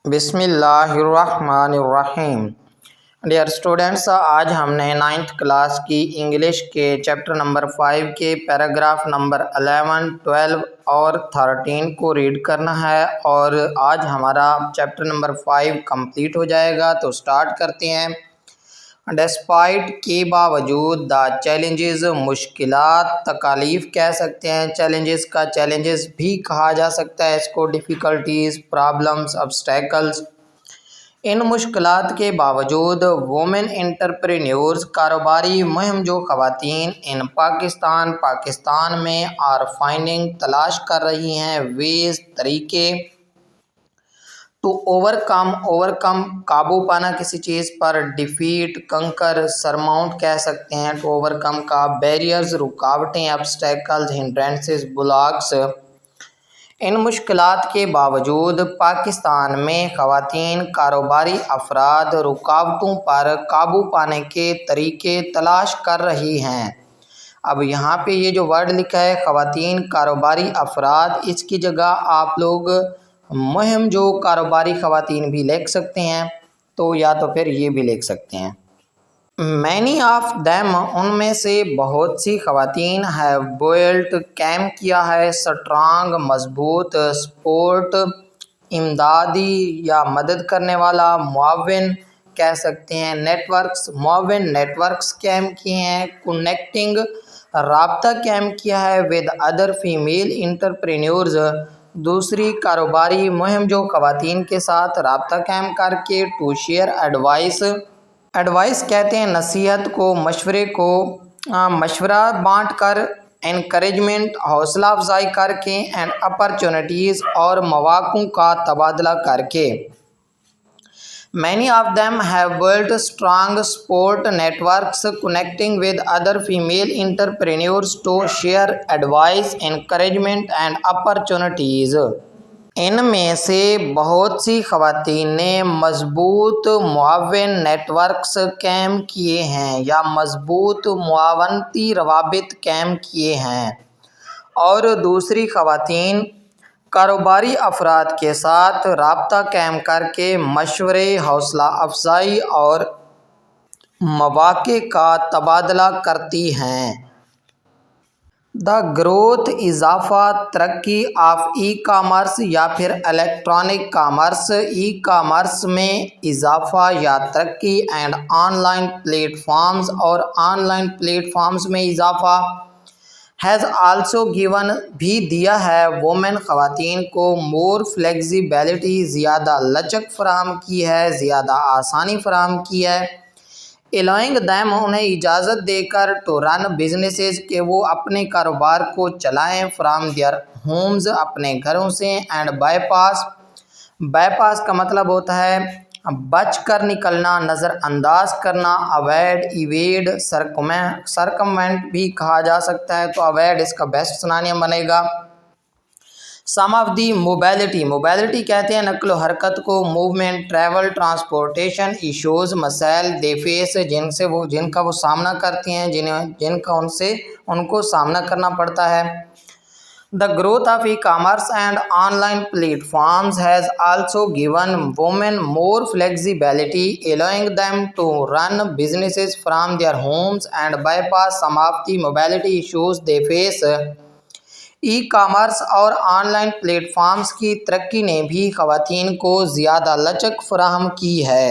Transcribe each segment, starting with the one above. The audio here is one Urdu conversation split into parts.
بسم اللہ الرحمن الرحیم۔ ڈیئر اسٹوڈنٹس، آج ہم نے 9th کلاس کی انگلش کے چیپٹر نمبر 5 کے پیراگراف نمبر 11، 12 اور 13 کو ریڈ کرنا ہے، اور آج ہمارا چیپٹر نمبر 5 کمپلیٹ ہو جائے گا۔ تو سٹارٹ کرتے ہیں۔ ڈسپائٹ کے باوجود، دا چیلنجز مشکلات، تکالیف کہہ سکتے ہیں، چیلنجز کا چیلنجز بھی کہا جا سکتا ہے اس کو، ڈیفیکلٹیز، پرابلمز، obstacles۔ ان مشکلات کے باوجود وومن انٹرپرینیورز، کاروباری مہم جو خواتین ان پاکستان میں آر فائنڈنگ تلاش کر رہی ہیں، ویز طریقے، ٹو اوورکم قابو پانا کسی چیز پر، ڈیفیٹ کنکر سرماؤنٹ کہہ سکتے ہیں، ٹو اوورکم کا بیریئرز رکاوٹیں، obstacles ہنڈرنسز بلاکس۔ ان مشکلات کے باوجود پاکستان میں خواتین کاروباری افراد رکاوٹوں پر قابو پانے کے طریقے تلاش کر رہی ہیں۔ اب یہاں پہ یہ جو ورڈ لکھا ہے خواتین کاروباری افراد، اس کی جگہ آپ لوگ مہم جو کاروباری خواتین بھی لکھ سکتے ہیں، تو یا تو پھر یہ بھی لکھ سکتے ہیں۔ مینی آف دیم، ان میں سے بہت سی خواتین، ہیو بلٹ قائم کیا ہے، اسٹرانگ مضبوط، سپورٹ امدادی یا مدد کرنے والا، معاون کہہ سکتے ہیں، نیٹ ورکس معاون نیٹ ورکس قائم کیے ہیں، کنیکٹنگ رابطہ قائم کیا ہے، ود ادر فیمیل انٹرپرینیورز دوسری کاروباری مہم جو خواتین کے ساتھ رابطہ قائم کر کے، ٹو شیئر ایڈوائس کہتے ہیں نصیحت کو، مشورے کو، مشورہ بانٹ کر، انکریجمنٹ حوصلہ افزائی کر کے، اینڈ اپرچونٹیز اور مواقع کا تبادلہ کر کے۔ Many of them have built strong support networks connecting with other female entrepreneurs to share advice, encouragement and opportunities. ان میں سے بہت سی خواتین نے مضبوط معاون نیٹ ورکس قائم کیے ہیں یا مضبوط معاونتی روابط قائم کیے ہیں، اور دوسری خواتین کاروباری افراد کے ساتھ رابطہ قائم کر کے مشورے، حوصلہ افزائی اور مواقع کا تبادلہ کرتی ہیں۔ دا گروتھ اضافہ، ترقی آف ای کامرس یا پھر الیکٹرانک کامرس، ای کامرس میں اضافہ یا ترقی، and online platforms اور آن لائن پلیٹ فارمز میں اضافہ، ہیز آلسو گیون بھی دیا ہے، وومن خواتین کو، مور فلیکسیبلٹی زیادہ لچک فراہم کی ہے، زیادہ آسانی فراہم کی ہے، allowing them انہیں اجازت دے کر، ٹو رن بزنسز کہ وہ اپنے کاروبار کو چلائیں، فرام دیئر ہومز اپنے گھروں سے، اینڈ بائی پاس کا مطلب ہوتا ہے بچ کر نکلنا، نظر انداز کرنا، اوائڈ ایویڈ، سرکموینٹ بھی کہا جا سکتا ہے، تو اوائڈ اس کا بیسٹ سنونیم بنے گا۔ سم آف دی موبیلٹی کہتے ہیں نقل و حرکت کو، موومنٹ، ٹریول، ٹرانسپورٹیشن، ایشوز مسائل، دے فیس جن کا وہ سامنا کرتی ہیں، جن کا ان کو سامنا کرنا پڑتا ہے۔ The growth of e-commerce and online platforms has also given women more flexibility, allowing them to run businesses from their homes and bypass some of the mobility issues they face. E commerce اور آن لائن پلیٹ فارمز کی ترقی نے بھی خواتین کو زیادہ لچک فراہم کی ہے،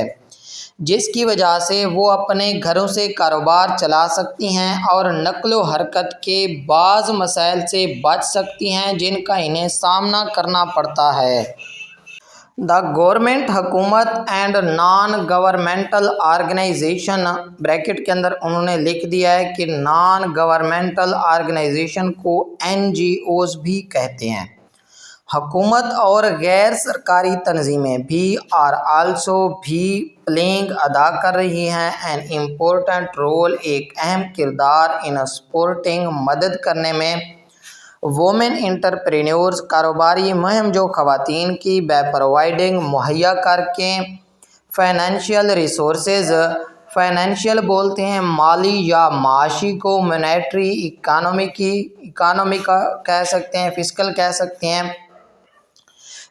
جس کی وجہ سے وہ اپنے گھروں سے کاروبار چلا سکتی ہیں اور نقل و حرکت کے بعض مسائل سے بچ سکتی ہیں جن کا انہیں سامنا کرنا پڑتا ہے۔ دا گورنمنٹ حکومت and non governmental organization, bracket کے اندر انہوں نے لکھ دیا ہے کہ نان گورنمنٹل آرگنائزیشن کو NGOs بھی کہتے ہیں، حکومت اور غیر سرکاری تنظیمیں بھی آر آلسو بھی پلینگ ادا کر رہی ہیں این امپورٹنٹ رول، ایک اہم کردار، ان سپورٹنگ مدد کرنے میں، وومن انٹرپرینیورز کاروباری مہم جو خواتین کی، بائی پرووائڈنگ مہیا کر کے، فائنینشیل ریسورسز، فائنینشیل بولتے ہیں مالی یا معاشی کو، مانیٹری اکانومی کا کہہ سکتے ہیں، فسکل کہہ سکتے ہیں،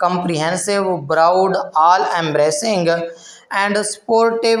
comprehensive, broad, all embracing and supportive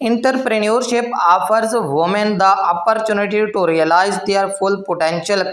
Entrepreneurship offers women the opportunity to realize their full potential।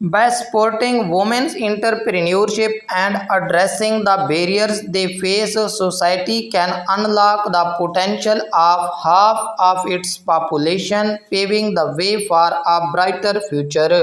By supporting women's entrepreneurship and addressing the barriers they face, society can unlock the potential of half of its population, paving the way for a brighter future।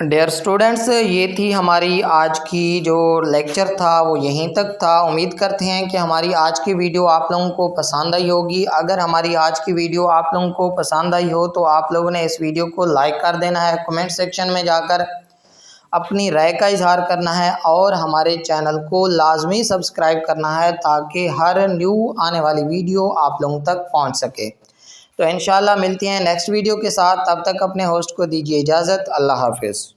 Dear students, یہ تھی ہماری آج کی جو لیکچر تھا وہ یہیں تک تھا۔ امید کرتے ہیں کہ ہماری آج کی ویڈیو آپ لوگوں کو پسند آئی ہوگی۔ اگر ہماری آج کی ویڈیو آپ لوگوں کو پسند آئی ہو تو آپ لوگوں نے اس ویڈیو کو لائک کر دینا ہے، کمنٹ سیکشن میں جا کر اپنی رائے کا اظہار کرنا ہے اور ہمارے چینل کو لازمی سبسکرائب کرنا ہے تاکہ ہر نیو آنے والی ویڈیو آپ لوگوں تک پہنچ سکے۔ تو انشاءاللہ ملتے ہیں نیکسٹ ویڈیو کے ساتھ، تب تک اپنے ہوسٹ کو دیجیے اجازت۔ اللہ حافظ۔